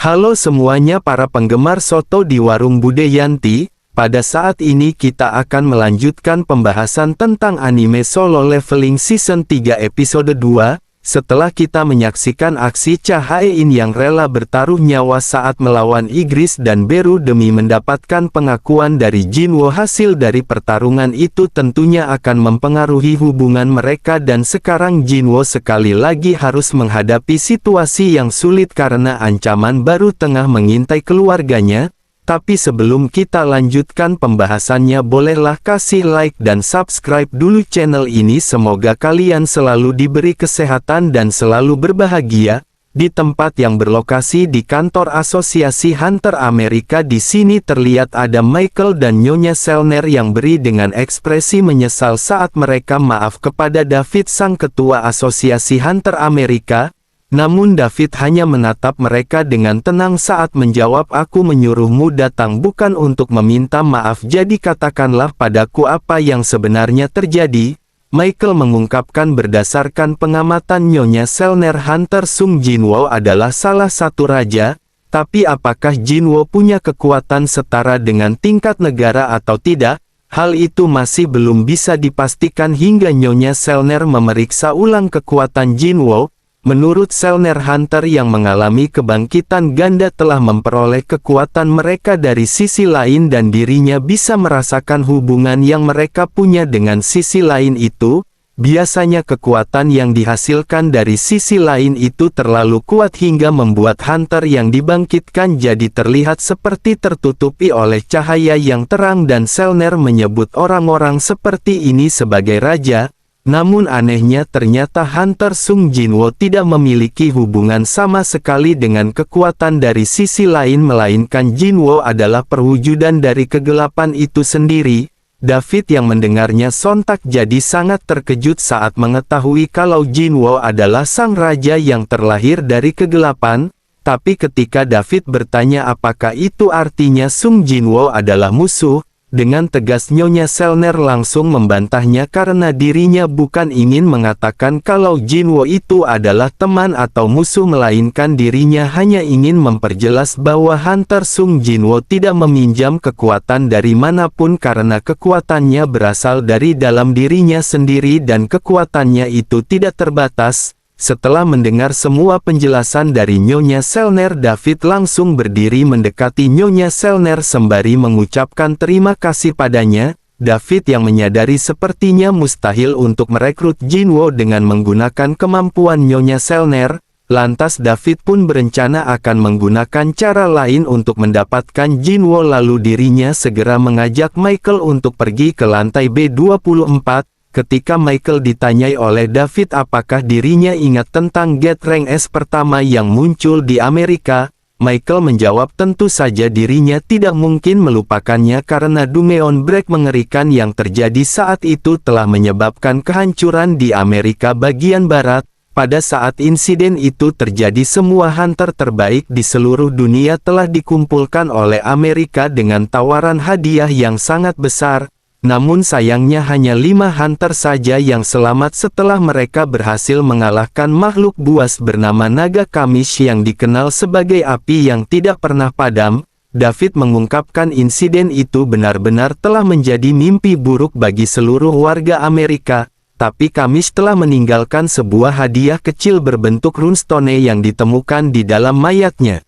Halo semuanya para penggemar soto di Warung Bude Yanti. Pada saat ini kita akan melanjutkan pembahasan tentang anime Solo Leveling Season 3 episode 2. Setelah kita menyaksikan aksi Cha Hae-in yang rela bertaruh nyawa saat melawan Igris dan Beru demi mendapatkan pengakuan dari Jinwo, hasil dari pertarungan itu tentunya akan mempengaruhi hubungan mereka dan sekarang Jinwo sekali lagi harus menghadapi situasi yang sulit karena ancaman baru tengah mengintai keluarganya. Tapi sebelum kita lanjutkan pembahasannya, bolehlah kasih like dan subscribe dulu channel ini. Semoga kalian selalu diberi kesehatan dan selalu berbahagia. Di tempat yang berlokasi di kantor Asosiasi Hunter Amerika, di sini terlihat ada Michael dan Nyonya Selner yang beri dengan ekspresi menyesal saat mereka maaf kepada David, sang ketua Asosiasi Hunter Amerika. Namun David hanya menatap mereka dengan tenang saat menjawab, "Aku menyuruhmu datang bukan untuk meminta maaf, jadi katakanlah padaku apa yang sebenarnya terjadi." Michael mengungkapkan, berdasarkan pengamatan Nyonya Selner, Hunter Sung Jinwo adalah salah satu raja, tapi apakah Jinwo punya kekuatan setara dengan tingkat negara atau tidak? Hal itu masih belum bisa dipastikan hingga Nyonya Selner memeriksa ulang kekuatan Jinwo. Menurut Selner, Hunter yang mengalami kebangkitan ganda telah memperoleh kekuatan mereka dari sisi lain dan dirinya bisa merasakan hubungan yang mereka punya dengan sisi lain itu. Biasanya kekuatan yang dihasilkan dari sisi lain itu terlalu kuat hingga membuat Hunter yang dibangkitkan jadi terlihat seperti tertutupi oleh cahaya yang terang, dan Selner menyebut orang-orang seperti ini sebagai raja. Namun anehnya ternyata Hunter Sung Jinwo tidak memiliki hubungan sama sekali dengan kekuatan dari sisi lain, melainkan Jinwo adalah perwujudan dari kegelapan itu sendiri. David yang mendengarnya sontak jadi sangat terkejut saat mengetahui kalau Jinwo adalah sang raja yang terlahir dari kegelapan. Tapi ketika David bertanya apakah itu artinya Sung Jinwo adalah musuh, dengan tegas Nyonya Selner langsung membantahnya karena dirinya bukan ingin mengatakan kalau Jinwo itu adalah teman atau musuh, melainkan dirinya hanya ingin memperjelas bahwa Hunter Sung Jinwo tidak meminjam kekuatan dari manapun karena kekuatannya berasal dari dalam dirinya sendiri dan kekuatannya itu tidak terbatas. Setelah mendengar semua penjelasan dari Nyonya Selner, David langsung berdiri mendekati Nyonya Selner sembari mengucapkan terima kasih padanya. David yang menyadari sepertinya mustahil untuk merekrut Jinwo dengan menggunakan kemampuan Nyonya Selner, lantas David pun berencana akan menggunakan cara lain untuk mendapatkan Jinwo. Lalu dirinya segera mengajak Michael untuk pergi ke lantai B24. Ketika Michael ditanyai oleh David apakah dirinya ingat tentang Get Rank S pertama yang muncul di Amerika, Michael menjawab tentu saja dirinya tidak mungkin melupakannya karena Dumeon Break mengerikan yang terjadi saat itu telah menyebabkan kehancuran di Amerika bagian barat. Pada saat insiden itu terjadi, semua hunter terbaik di seluruh dunia telah dikumpulkan oleh Amerika dengan tawaran hadiah yang sangat besar. Namun sayangnya hanya 5 hunter saja yang selamat setelah mereka berhasil mengalahkan makhluk buas bernama Naga Kamish yang dikenal sebagai api yang tidak pernah padam. David mengungkapkan insiden itu benar-benar telah menjadi mimpi buruk bagi seluruh warga Amerika, tapi Kamish telah meninggalkan sebuah hadiah kecil berbentuk runestone yang ditemukan di dalam mayatnya.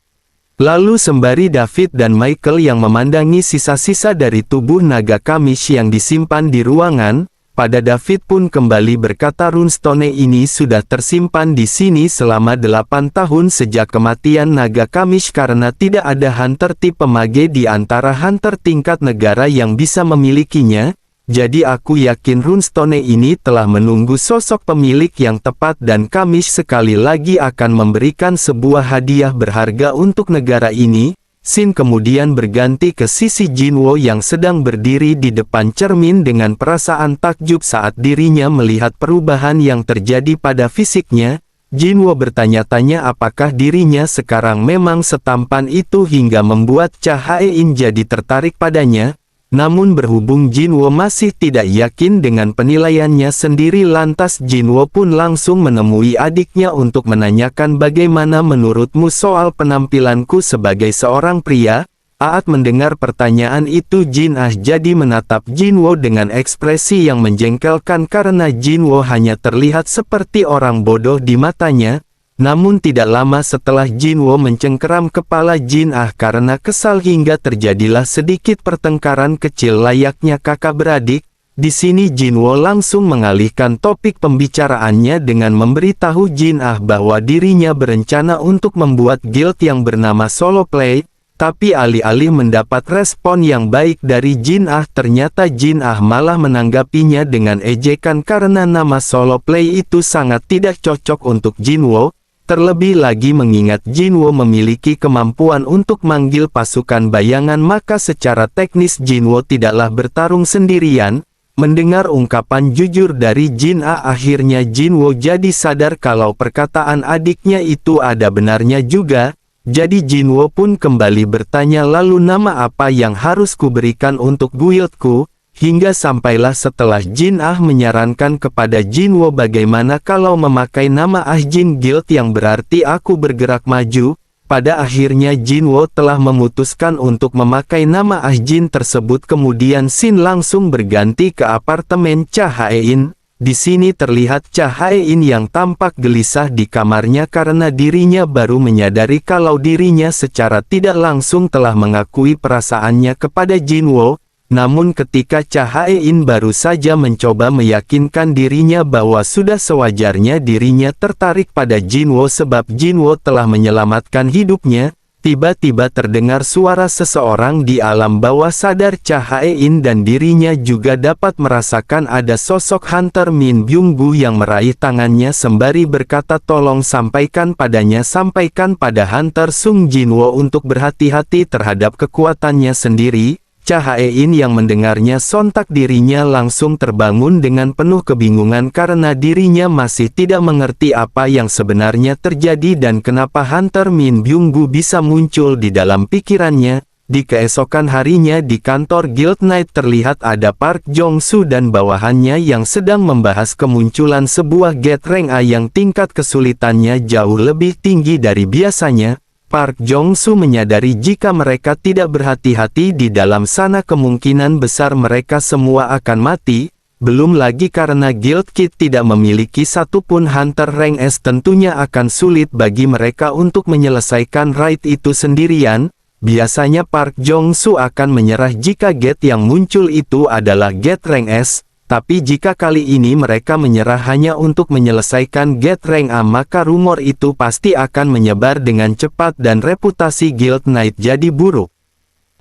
Lalu sembari David dan Michael yang memandangi sisa-sisa dari tubuh Naga Kamish yang disimpan di ruangan, pada David pun kembali berkata, runestone ini sudah tersimpan di sini selama 8 tahun sejak kematian Naga Kamish karena tidak ada hunter tipe mage di antara hunter tingkat negara yang bisa memilikinya. Jadi aku yakin runestone ini telah menunggu sosok pemilik yang tepat dan Kamish sekali lagi akan memberikan sebuah hadiah berharga untuk negara ini. Scene kemudian berganti ke sisi Jinwo yang sedang berdiri di depan cermin dengan perasaan takjub saat dirinya melihat perubahan yang terjadi pada fisiknya. Jinwo bertanya-tanya apakah dirinya sekarang memang setampan itu hingga membuat Cha Hae-in jadi tertarik padanya. Namun berhubung Jinwo masih tidak yakin dengan penilaiannya sendiri, lantas Jinwo pun langsung menemui adiknya untuk menanyakan bagaimana menurutmu soal penampilanku sebagai seorang pria. Saat mendengar pertanyaan itu, Jin Ah jadi menatap Jinwo dengan ekspresi yang menjengkelkan karena Jinwo hanya terlihat seperti orang bodoh di matanya. Namun tidak lama setelah Jinwo mencengkeram kepala Jin Ah karena kesal hingga terjadilah sedikit pertengkaran kecil layaknya kakak beradik. Di sini Jinwo langsung mengalihkan topik pembicaraannya dengan memberitahu Jin Ah bahwa dirinya berencana untuk membuat guild yang bernama Solo Play. Tapi alih-alih mendapat respon yang baik dari Jin Ah, ternyata Jin Ah malah menanggapinya dengan ejekan karena nama Solo Play itu sangat tidak cocok untuk Jinwo. Terlebih lagi mengingat Jinwo memiliki kemampuan untuk manggil pasukan bayangan, maka secara teknis Jinwo tidaklah bertarung sendirian. Mendengar ungkapan jujur dari Jin Ah, akhirnya Jinwo jadi sadar kalau perkataan adiknya itu ada benarnya juga. Jadi Jinwo pun kembali bertanya, lalu nama apa yang harus kuberikan untuk guildku? Hingga sampailah setelah Jin Ah menyarankan kepada Jinwo bagaimana kalau memakai nama Ahjin Guild yang berarti aku bergerak maju. Pada akhirnya Jinwo telah memutuskan untuk memakai nama Ahjin tersebut. Kemudian Shin langsung berganti ke apartemen Cha Hae-in. Di sini terlihat Cha Hae-in yang tampak gelisah di kamarnya karena dirinya baru menyadari kalau dirinya secara tidak langsung telah mengakui perasaannya kepada Jinwo. Namun ketika Cha Hae-in baru saja mencoba meyakinkan dirinya bahwa sudah sewajarnya dirinya tertarik pada Jinwo sebab Jinwo telah menyelamatkan hidupnya, tiba-tiba terdengar suara seseorang di alam bawah sadar Cha Hae-in dan dirinya juga dapat merasakan ada sosok Hunter Min Byung-gu yang meraih tangannya sembari berkata, tolong sampaikan pada Hunter Sung Jinwo untuk berhati-hati terhadap kekuatannya sendiri. Cha Hae-in yang mendengarnya sontak dirinya langsung terbangun dengan penuh kebingungan karena dirinya masih tidak mengerti apa yang sebenarnya terjadi dan kenapa Hunter Min Byung-gu bisa muncul di dalam pikirannya. Di keesokan harinya di kantor Guild Night terlihat ada Park Jong-soo dan bawahannya yang sedang membahas kemunculan sebuah Gate Rank A yang tingkat kesulitannya jauh lebih tinggi dari biasanya. Park Jong-soo menyadari jika mereka tidak berhati-hati di dalam sana kemungkinan besar mereka semua akan mati. Belum lagi karena Guild Kid tidak memiliki satupun Hunter Rank S, tentunya akan sulit bagi mereka untuk menyelesaikan raid itu sendirian. Biasanya Park Jong-soo akan menyerah jika gate yang muncul itu adalah Gate Rank S. Tapi jika kali ini mereka menyerah hanya untuk menyelesaikan Gate Rank A, maka rumor itu pasti akan menyebar dengan cepat dan reputasi Guild Night jadi buruk.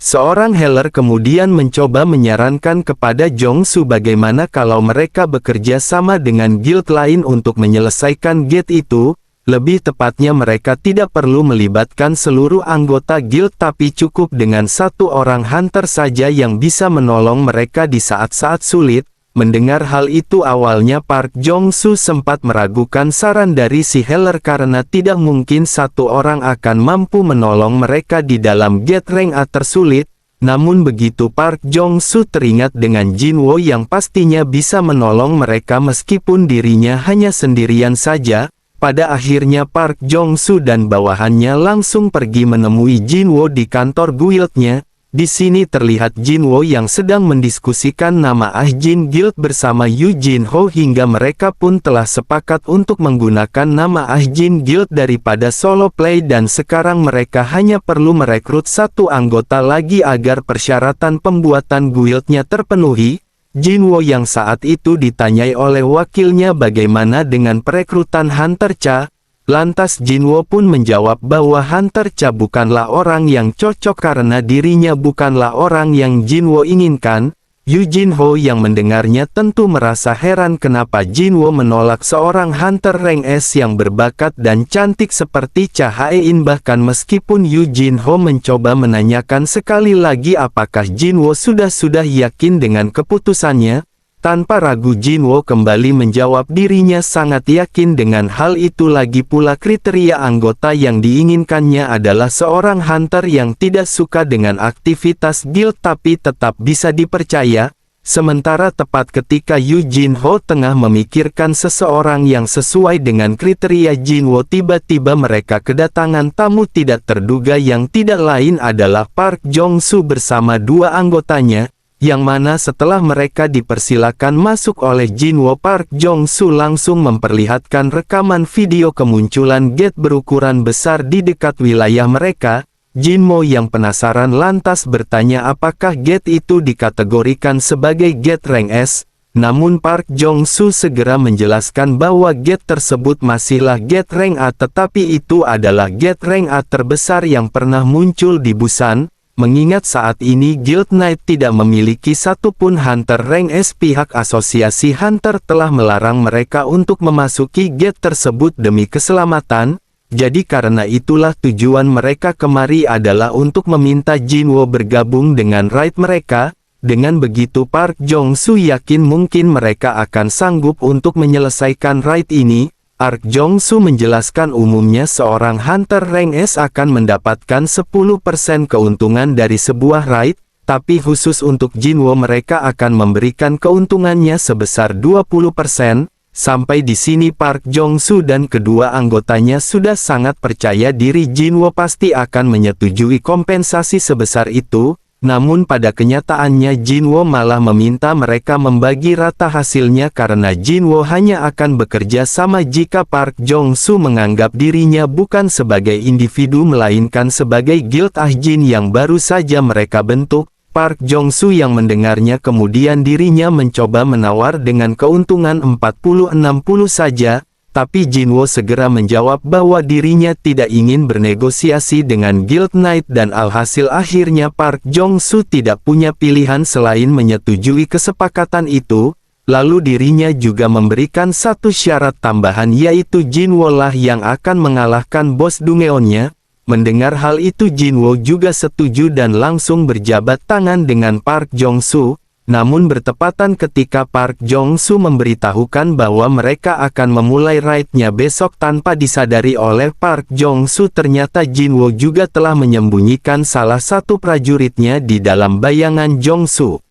Seorang healer kemudian mencoba menyarankan kepada Jong-soo bagaimana kalau mereka bekerja sama dengan guild lain untuk menyelesaikan gate itu. Lebih tepatnya mereka tidak perlu melibatkan seluruh anggota guild tapi cukup dengan satu orang hunter saja yang bisa menolong mereka di saat-saat sulit. Mendengar hal itu awalnya Park Jong-soo sempat meragukan saran dari si healer karena tidak mungkin satu orang akan mampu menolong mereka di dalam Gate Rank A tersulit. Namun begitu Park Jong-soo teringat dengan Jinwo yang pastinya bisa menolong mereka meskipun dirinya hanya sendirian saja, pada akhirnya Park Jong-soo dan bawahannya langsung pergi menemui Jinwo di kantor guildnya. Di sini terlihat Jinwo yang sedang mendiskusikan nama Ahjin Guild bersama Yu Jin Ho hingga mereka pun telah sepakat untuk menggunakan nama Ahjin Guild daripada Solo Play dan sekarang mereka hanya perlu merekrut satu anggota lagi agar persyaratan pembuatan guildnya terpenuhi. Jinwo yang saat itu ditanyai oleh wakilnya bagaimana dengan perekrutan Hunter Cha. Lantas Jinwo pun menjawab bahwa Hunter Cha bukanlah orang yang cocok karena dirinya bukanlah orang yang Jinwo inginkan. Yu Jin Ho yang mendengarnya tentu merasa heran kenapa Jinwo menolak seorang Hunter Rank S yang berbakat dan cantik seperti Cha Hae-in. Bahkan meskipun Yu Jin Ho mencoba menanyakan sekali lagi apakah Jinwo sudah yakin dengan keputusannya, Tanpa ragu Jinwo kembali menjawab dirinya sangat yakin dengan hal itu, lagi pula kriteria anggota yang diinginkannya adalah seorang hunter yang tidak suka dengan aktivitas guild tapi tetap bisa dipercaya. Sementara tepat ketika Yu Jinho tengah memikirkan seseorang yang sesuai dengan kriteria Jinwo, tiba-tiba mereka kedatangan tamu tidak terduga yang tidak lain adalah Park Jong-soo bersama dua anggotanya. Yang mana setelah mereka dipersilakan masuk oleh Jinwo, Park Jong-soo langsung memperlihatkan rekaman video kemunculan gate berukuran besar di dekat wilayah mereka. Jinwo yang penasaran lantas bertanya apakah gate itu dikategorikan sebagai gate rank S. Namun Park Jong-soo segera menjelaskan bahwa gate tersebut masihlah gate rank A, tetapi itu adalah gate rank A terbesar yang pernah muncul di Busan. Mengingat saat ini Guild Knight tidak memiliki satupun hunter rank S, pihak asosiasi hunter telah melarang mereka untuk memasuki gate tersebut demi keselamatan. Jadi karena itulah tujuan mereka kemari adalah untuk meminta Jinwo bergabung dengan raid mereka. Dengan begitu Park Jong-soo yakin mungkin mereka akan sanggup untuk menyelesaikan raid ini. Park Jong-soo menjelaskan umumnya seorang hunter rank S akan mendapatkan 10% keuntungan dari sebuah raid, tapi khusus untuk Jinwo mereka akan memberikan keuntungannya sebesar 20%. Sampai di sini Park Jong-soo dan kedua anggotanya sudah sangat percaya diri Jinwo pasti akan menyetujui kompensasi sebesar itu. Namun pada kenyataannya Jinwo malah meminta mereka membagi rata hasilnya karena Jinwo hanya akan bekerja sama jika Park Jong-soo menganggap dirinya bukan sebagai individu melainkan sebagai guild Ahjin yang baru saja mereka bentuk. Park Jong-soo yang mendengarnya kemudian dirinya mencoba menawar dengan keuntungan 40-60 saja. Tapi Jinwo segera menjawab bahwa dirinya tidak ingin bernegosiasi dengan Guild Knight dan alhasil akhirnya Park Jong-soo tidak punya pilihan selain menyetujui kesepakatan itu. Lalu dirinya juga memberikan satu syarat tambahan, yaitu Jinwo lah yang akan mengalahkan bos Dungeonnya. Mendengar hal itu Jinwo juga setuju dan langsung berjabat tangan dengan Park Jong-soo. Namun bertepatan ketika Park Jong-soo memberitahukan bahwa mereka akan memulai raidnya besok, tanpa disadari oleh Park Jong-soo ternyata Jinwo juga telah menyembunyikan salah satu prajuritnya di dalam bayangan Jong-soo.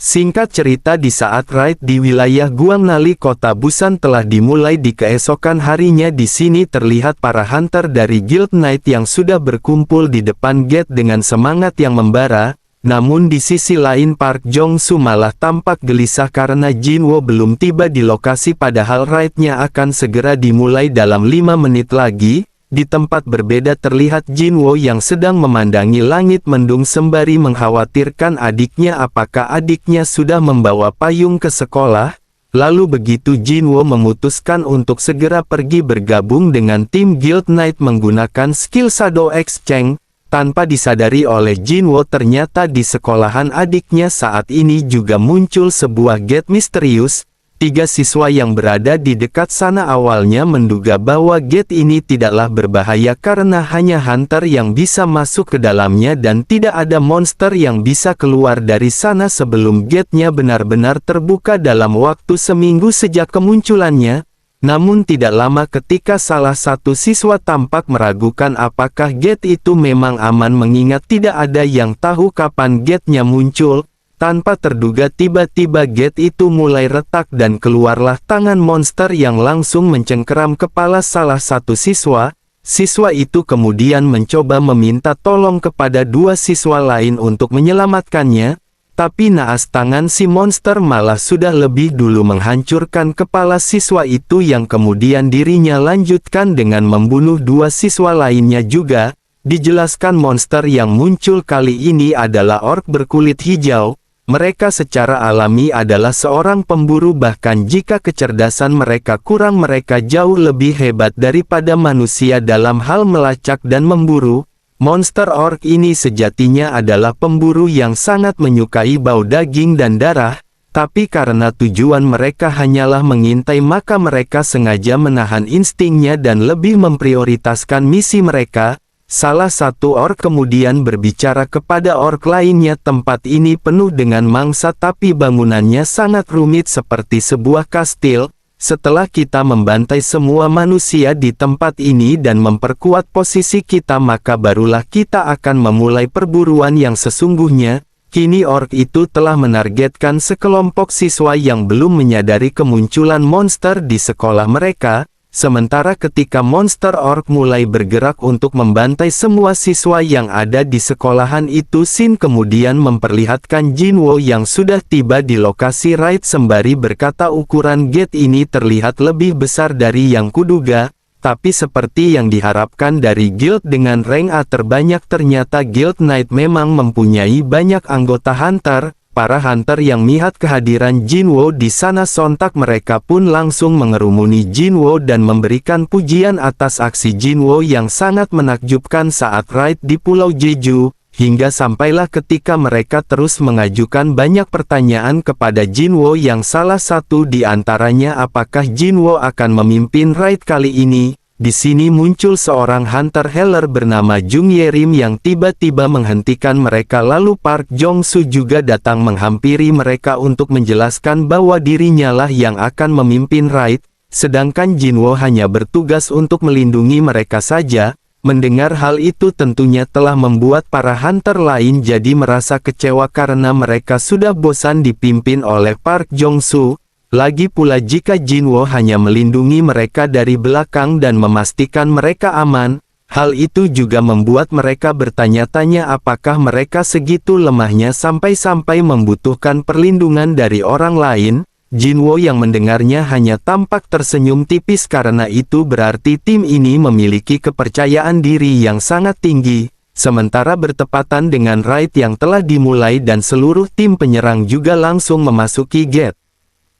Singkat cerita, di saat raid di wilayah Guangnali kota Busan telah dimulai di keesokan harinya, di sini terlihat para hunter dari Guild Knight yang sudah berkumpul di depan gate dengan semangat yang membara. Namun di sisi lain Park Jong-soo malah tampak gelisah karena Jinwo belum tiba di lokasi padahal raidnya akan segera dimulai dalam 5 menit lagi. Di tempat berbeda terlihat Jinwo yang sedang memandangi langit mendung sembari mengkhawatirkan adiknya apakah adiknya sudah membawa payung ke sekolah. Lalu begitu Jinwo memutuskan untuk segera pergi bergabung dengan tim Guild Knight menggunakan skill Shadow Exchange. Tanpa disadari oleh Jinwo ternyata di sekolahan adiknya saat ini juga muncul sebuah gate misterius. 3 siswa yang berada di dekat sana awalnya menduga bahwa gate ini tidaklah berbahaya karena hanya hunter yang bisa masuk ke dalamnya dan tidak ada monster yang bisa keluar dari sana sebelum gate-nya benar-benar terbuka dalam waktu seminggu sejak kemunculannya. Namun tidak lama ketika salah satu siswa tampak meragukan apakah gate itu memang aman mengingat tidak ada yang tahu kapan gate-nya muncul. Tanpa terduga tiba-tiba gate itu mulai retak dan keluarlah tangan monster yang langsung mencengkeram kepala salah satu siswa. Siswa itu kemudian mencoba meminta tolong kepada 2 siswa lain untuk menyelamatkannya. Tapi naas tangan si monster malah sudah lebih dulu menghancurkan kepala siswa itu yang kemudian dirinya lanjutkan dengan membunuh 2 siswa lainnya juga. Dijelaskan monster yang muncul kali ini adalah orc berkulit hijau. Mereka secara alami adalah seorang pemburu, bahkan jika kecerdasan mereka kurang mereka jauh lebih hebat daripada manusia dalam hal melacak dan memburu. Monster orc ini sejatinya adalah pemburu yang sangat menyukai bau daging dan darah, tapi karena tujuan mereka hanyalah mengintai maka mereka sengaja menahan instingnya dan lebih memprioritaskan misi mereka. Salah satu orc kemudian berbicara kepada orc lainnya, tempat ini penuh dengan mangsa tapi bangunannya sangat rumit seperti sebuah kastil. Setelah kita membantai semua manusia di tempat ini dan memperkuat posisi kita, maka barulah kita akan memulai perburuan yang sesungguhnya. Kini orc itu telah menargetkan sekelompok siswa yang belum menyadari kemunculan monster di sekolah mereka. Sementara ketika monster orc mulai bergerak untuk membantai semua siswa yang ada di sekolahan itu, Sin kemudian memperlihatkan Jinwo yang sudah tiba di lokasi raid sembari berkata, ukuran gate ini terlihat lebih besar dari yang kuduga, tapi seperti yang diharapkan dari guild dengan rank A terbanyak, ternyata Guild Knight memang mempunyai banyak anggota hunter. Para hunter yang melihat kehadiran Jinwo di sana sontak mereka pun langsung mengerumuni Jinwo dan memberikan pujian atas aksi Jinwo yang sangat menakjubkan saat raid di Pulau Jeju, hingga sampailah ketika mereka terus mengajukan banyak pertanyaan kepada Jinwo yang salah satu di antaranya apakah Jinwo akan memimpin raid kali ini. Di sini muncul seorang hunter healer bernama Jung Yerim yang tiba-tiba menghentikan mereka, lalu Park Jong-soo juga datang menghampiri mereka untuk menjelaskan bahwa dirinya lah yang akan memimpin raid, sedangkan Jinwo hanya bertugas untuk melindungi mereka saja. Mendengar hal itu tentunya telah membuat para hunter lain jadi merasa kecewa karena mereka sudah bosan dipimpin oleh Park Jong-soo. Lagi pula jika Jinwo hanya melindungi mereka dari belakang dan memastikan mereka aman, hal itu juga membuat mereka bertanya-tanya apakah mereka segitu lemahnya sampai-sampai membutuhkan perlindungan dari orang lain. Jinwo yang mendengarnya hanya tampak tersenyum tipis karena itu berarti tim ini memiliki kepercayaan diri yang sangat tinggi. Sementara bertepatan dengan raid yang telah dimulai dan seluruh tim penyerang juga langsung memasuki gate.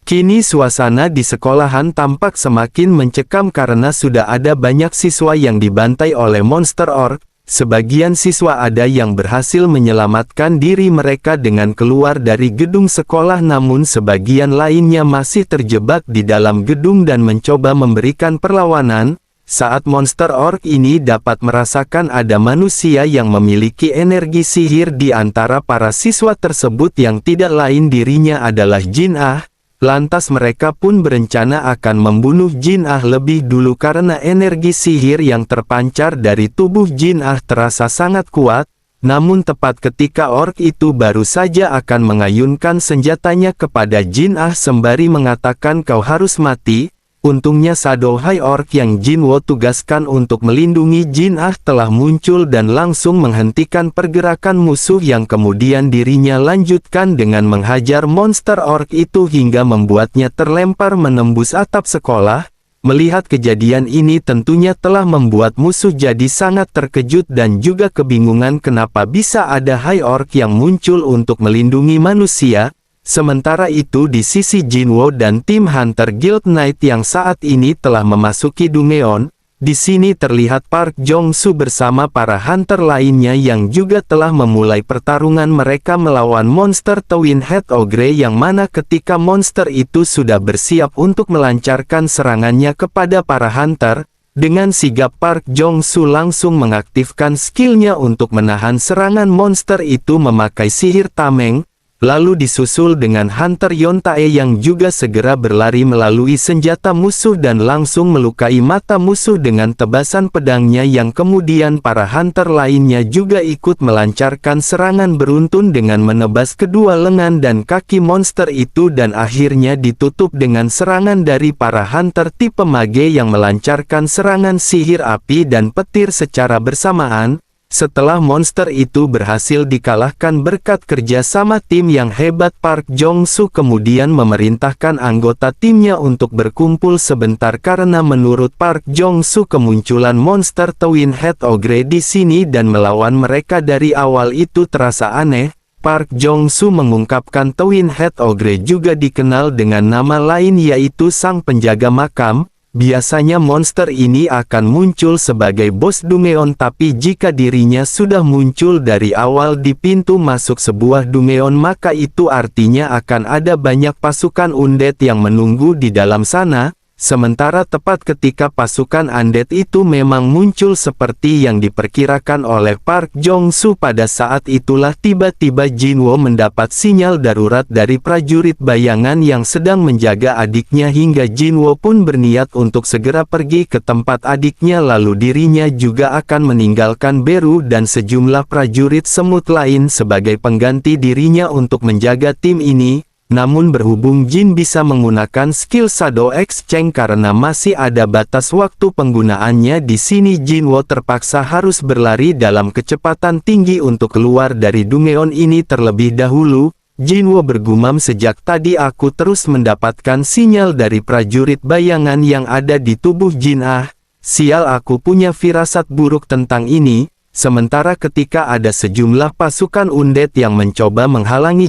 Kini suasana di sekolahan tampak semakin mencekam karena sudah ada banyak siswa yang dibantai oleh monster orc. Sebagian siswa ada yang berhasil menyelamatkan diri mereka dengan keluar dari gedung sekolah, namun sebagian lainnya masih terjebak di dalam gedung dan mencoba memberikan perlawanan. Saat monster orc ini dapat merasakan ada manusia yang memiliki energi sihir di antara para siswa tersebut yang tidak lain dirinya adalah Jin Ah. Lantas mereka pun berencana akan membunuh Jin Ah lebih dulu karena energi sihir yang terpancar dari tubuh Jin Ah terasa sangat kuat. Namun tepat ketika orc itu baru saja akan mengayunkan senjatanya kepada Jin Ah sembari mengatakan kau harus mati, untungnya Shadow High Orc yang Jinwo tugaskan untuk melindungi Jin Ah telah muncul dan langsung menghentikan pergerakan musuh yang kemudian dirinya lanjutkan dengan menghajar monster orc itu hingga membuatnya terlempar menembus atap sekolah. Melihat kejadian ini tentunya telah membuat musuh jadi sangat terkejut dan juga kebingungan kenapa bisa ada High Orc yang muncul untuk melindungi manusia. Sementara itu di sisi Jinwo dan tim Hunter Guild Knight yang saat ini telah memasuki Dungeon, di sini terlihat Park Jong-soo bersama para hunter lainnya yang juga telah memulai pertarungan mereka melawan monster Twin Head Ogre, yang mana ketika monster itu sudah bersiap untuk melancarkan serangannya kepada para hunter, dengan sigap Park Jong-soo langsung mengaktifkan skillnya untuk menahan serangan monster itu memakai sihir tameng. Lalu disusul dengan Hunter Yontae yang juga segera berlari melalui senjata musuh dan langsung melukai mata musuh dengan tebasan pedangnya, yang kemudian para hunter lainnya juga ikut melancarkan serangan beruntun dengan menebas kedua lengan dan kaki monster itu dan akhirnya ditutup dengan serangan dari para hunter tipe mage yang melancarkan serangan sihir api dan petir secara bersamaan. Setelah monster itu berhasil dikalahkan berkat kerjasama tim yang hebat, Park Jong-soo kemudian memerintahkan anggota timnya untuk berkumpul sebentar karena menurut Park Jong-soo kemunculan monster Twin Head Ogre di sini dan melawan mereka dari awal itu terasa aneh. Park Jong-soo mengungkapkan Twin Head Ogre juga dikenal dengan nama lain yaitu Sang Penjaga Makam. Biasanya monster ini akan muncul sebagai bos Dungeon, tapi jika dirinya sudah muncul dari awal di pintu masuk sebuah Dungeon maka itu artinya akan ada banyak pasukan undead yang menunggu di dalam sana. Sementara tepat ketika pasukan undead itu memang muncul seperti yang diperkirakan oleh Park Jong-soo, pada saat itulah tiba-tiba Jinwo mendapat sinyal darurat dari prajurit bayangan yang sedang menjaga adiknya, hingga Jinwo pun berniat untuk segera pergi ke tempat adiknya, lalu dirinya juga akan meninggalkan Beru dan sejumlah prajurit semut lain sebagai pengganti dirinya untuk menjaga tim ini. Namun berhubung Jin bisa menggunakan skill Shadow Exchange karena masih ada batas waktu penggunaannya di sini, Jinwo terpaksa harus berlari dalam kecepatan tinggi untuk keluar dari Dungeon ini terlebih dahulu. Jinwo bergumam, sejak tadi aku terus mendapatkan sinyal dari prajurit bayangan yang ada di tubuh Jin. Sial, aku punya firasat buruk tentang ini. Sementara ketika ada sejumlah pasukan undead yang mencoba menghalangi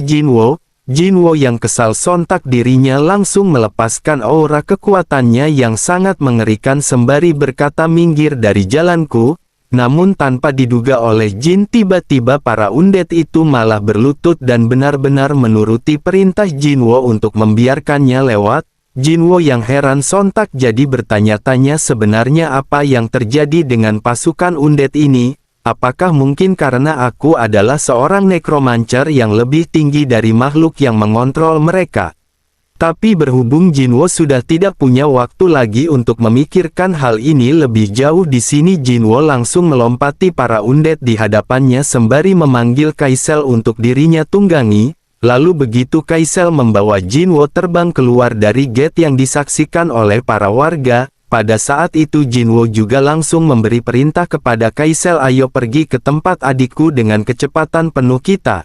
Jinwo yang kesal sontak dirinya langsung melepaskan aura kekuatannya yang sangat mengerikan sembari berkata, minggir dari jalanku. Namun tanpa diduga oleh Jin, tiba-tiba para undead itu malah berlutut dan benar-benar menuruti perintah Jinwo untuk membiarkannya lewat. Jinwo yang heran sontak jadi bertanya-tanya, sebenarnya apa yang terjadi dengan pasukan undead ini? Apakah mungkin karena aku adalah seorang necromancer yang lebih tinggi dari makhluk yang mengontrol mereka? Tapi berhubung Jinwo sudah tidak punya waktu lagi untuk memikirkan hal ini lebih jauh, di sini Jinwo langsung melompati para undead di hadapannya sembari memanggil Kaisel untuk dirinya tunggangi. Lalu begitu Kaisel membawa Jinwo terbang keluar dari gate yang disaksikan oleh para warga, pada saat itu Jinwo juga langsung memberi perintah kepada Kaisel, ayo pergi ke tempat adikku dengan kecepatan penuh, kita